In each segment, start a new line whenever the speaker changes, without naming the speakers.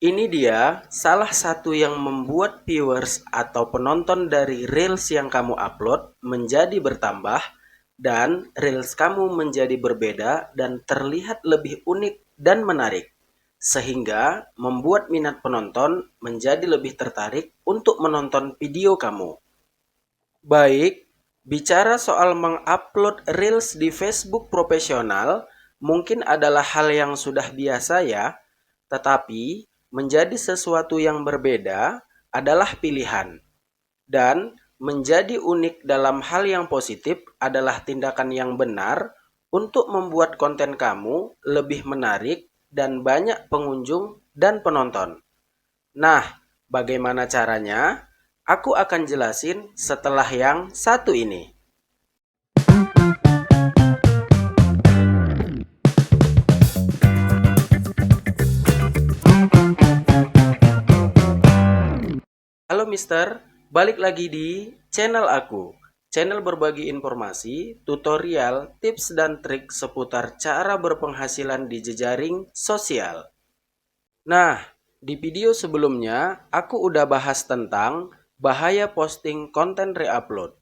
Ini dia salah satu yang membuat viewers atau penonton dari Reels yang kamu upload menjadi bertambah dan Reels kamu menjadi berbeda dan terlihat lebih unik dan menarik. Sehingga membuat minat penonton menjadi lebih tertarik untuk menonton video kamu. Baik, bicara soal mengupload Reels di Facebook profesional mungkin adalah hal yang sudah biasa ya, tetapi menjadi sesuatu yang berbeda adalah pilihan. Dan menjadi unik dalam hal yang positif adalah tindakan yang benar untuk membuat konten kamu lebih menarik dan banyak pengunjung dan penonton. Nah, bagaimana caranya? Aku akan jelasin setelah yang satu ini. Halo Mister, balik lagi di channel aku. Channel berbagi informasi, tutorial, tips dan trik seputar cara berpenghasilan di jejaring sosial. Nah, di video sebelumnya aku udah bahas tentang bahaya posting konten reupload.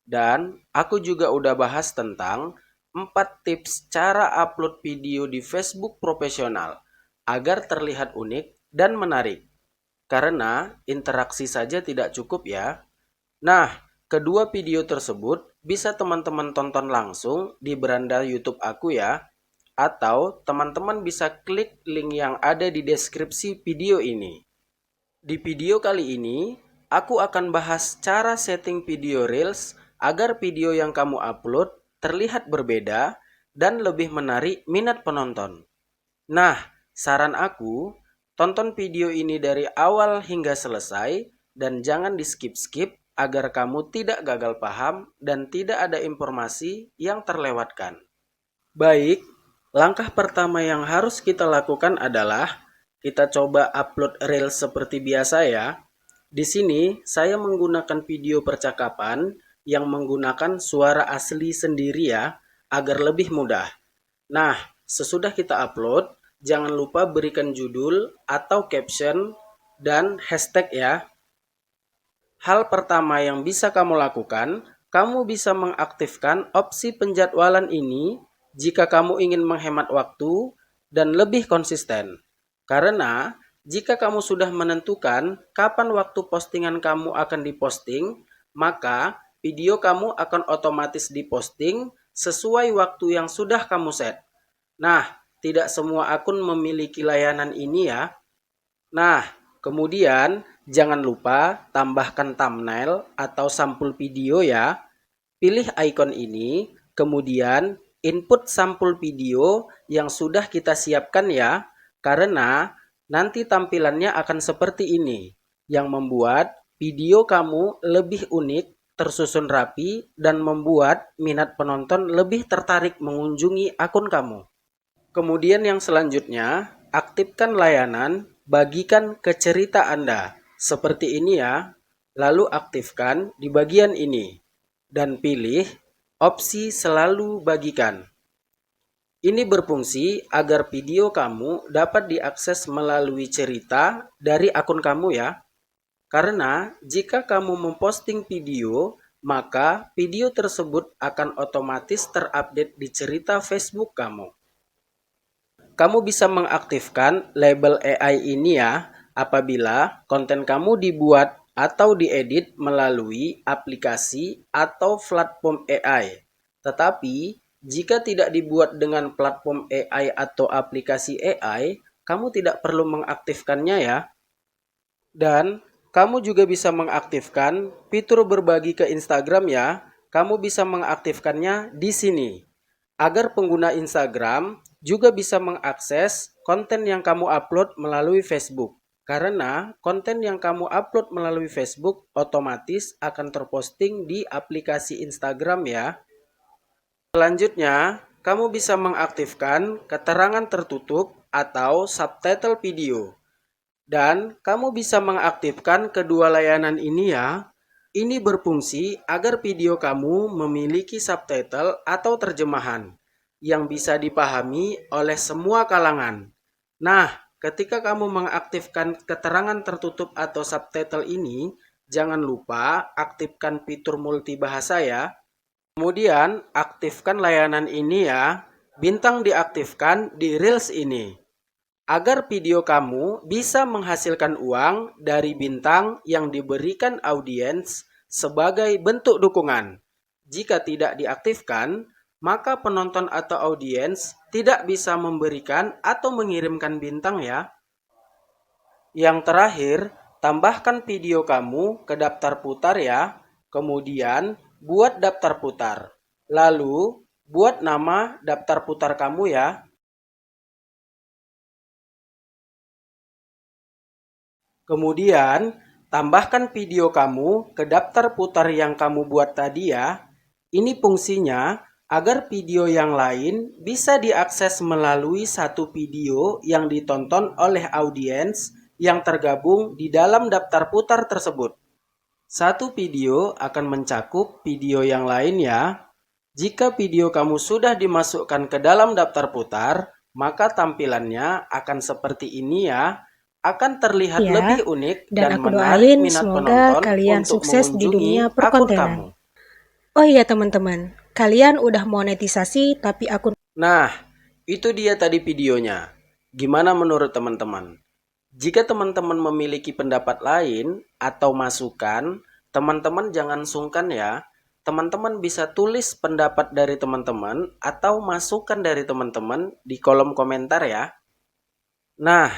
Dan aku juga udah bahas tentang 4 tips cara upload video di Facebook profesional agar terlihat unik dan menarik. Karena interaksi saja tidak cukup ya. Nah, kedua video tersebut bisa teman-teman tonton langsung di beranda YouTube aku ya. Atau teman-teman bisa klik link yang ada di deskripsi video ini. Di video kali ini, aku akan bahas cara setting video Reels agar video yang kamu upload terlihat berbeda dan lebih menarik minat penonton. Nah, saran aku, tonton video ini dari awal hingga selesai dan jangan di skip-skip agar kamu tidak gagal paham dan tidak ada informasi yang terlewatkan. Baik, langkah pertama yang harus kita lakukan adalah kita coba upload Reels seperti biasa ya. Di sini saya menggunakan video percakapan yang menggunakan suara asli sendiri ya, agar lebih mudah. Nah, sesudah kita upload, jangan lupa berikan judul atau caption dan hashtag ya. Hal pertama yang bisa kamu lakukan, kamu bisa mengaktifkan opsi penjadwalan ini jika kamu ingin menghemat waktu dan lebih konsisten. Karena jika kamu sudah menentukan kapan waktu postingan kamu akan diposting, maka video kamu akan otomatis diposting sesuai waktu yang sudah kamu set. Nah, tidak semua akun memiliki layanan ini ya. Nah, kemudian jangan lupa tambahkan thumbnail atau sampul video ya. Pilih ikon ini, kemudian input sampul video yang sudah kita siapkan ya. Karena nanti tampilannya akan seperti ini, yang membuat video kamu lebih unik, tersusun rapi, dan membuat minat penonton lebih tertarik mengunjungi akun kamu. Kemudian yang selanjutnya, aktifkan layanan bagikan ke cerita Anda. Seperti ini ya. Lalu aktifkan di bagian ini. Dan pilih opsi selalu bagikan. Ini berfungsi agar video kamu dapat diakses melalui cerita dari akun kamu ya. Karena jika kamu memposting video, maka video tersebut akan otomatis terupdate di cerita Facebook kamu. Kamu bisa mengaktifkan label AI ini ya apabila konten kamu dibuat atau diedit melalui aplikasi atau platform AI. Tetapi jika tidak dibuat dengan platform AI atau aplikasi AI, kamu tidak perlu mengaktifkannya ya. Dan kamu juga bisa mengaktifkan fitur berbagi ke Instagram ya. Kamu bisa mengaktifkannya di sini agar pengguna Instagram juga bisa mengakses konten yang kamu upload melalui Facebook. Karena konten yang kamu upload melalui Facebook otomatis akan terposting di aplikasi Instagram ya. Selanjutnya, kamu bisa mengaktifkan keterangan tertutup atau subtitle video. Dan kamu bisa mengaktifkan kedua layanan ini ya. Ini berfungsi agar video kamu memiliki subtitle atau terjemahan yang bisa dipahami oleh semua kalangan. Nah, ketika kamu mengaktifkan keterangan tertutup atau subtitle ini, jangan lupa aktifkan fitur multibahasa ya. Kemudian aktifkan layanan ini ya. Bintang diaktifkan di Reels ini. Agar video kamu bisa menghasilkan uang dari bintang yang diberikan audiens sebagai bentuk dukungan. Jika tidak diaktifkan, maka penonton atau audiens tidak bisa memberikan atau mengirimkan bintang ya. Yang terakhir, tambahkan video kamu ke daftar putar ya. Kemudian buat daftar putar. Lalu buat nama daftar putar kamu ya. Kemudian tambahkan video kamu ke daftar putar yang kamu buat tadi ya. Ini fungsinya agar video yang lain bisa diakses melalui satu video yang ditonton oleh audiens yang tergabung di dalam daftar putar tersebut. Satu video akan mencakup video yang lain ya. Jika video kamu sudah dimasukkan ke dalam daftar putar, maka tampilannya akan seperti ini ya. Akan terlihat
Ya,
lebih unik
dan
dan
aku
menarik
doain
minat
semoga
penonton
kalian
untuk
sukses di
mengunjungi
dunia
akun
perkontenan.
kamu.
Oh iya teman-teman, kalian udah monetisasi tapi akun
Nah, itu dia tadi videonya. Gimana menurut teman-teman? Jika teman-teman memiliki pendapat lain atau masukan, teman-teman jangan sungkan ya. Teman-teman bisa tulis pendapat dari teman-teman atau masukan dari teman-teman di kolom komentar ya. Nah,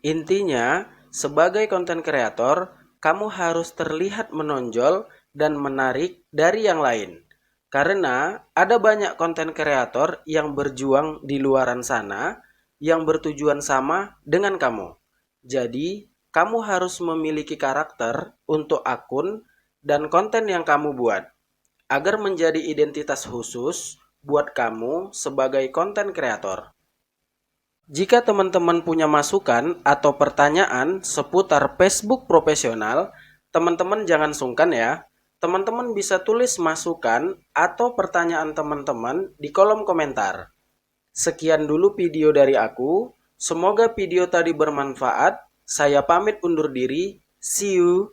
intinya sebagai konten kreator, kamu harus terlihat menonjol dan menarik dari yang lain. Karena ada banyak konten kreator yang berjuang di luaran sana yang bertujuan sama dengan kamu. Jadi, kamu harus memiliki karakter untuk akun dan konten yang kamu buat agar menjadi identitas khusus buat kamu sebagai konten kreator. Jika teman-teman punya masukan atau pertanyaan seputar Facebook profesional, teman-teman jangan sungkan ya. Teman-teman bisa tulis masukan atau pertanyaan teman-teman di kolom komentar. Sekian dulu video dari aku. Semoga video tadi bermanfaat. Saya pamit undur diri. See you.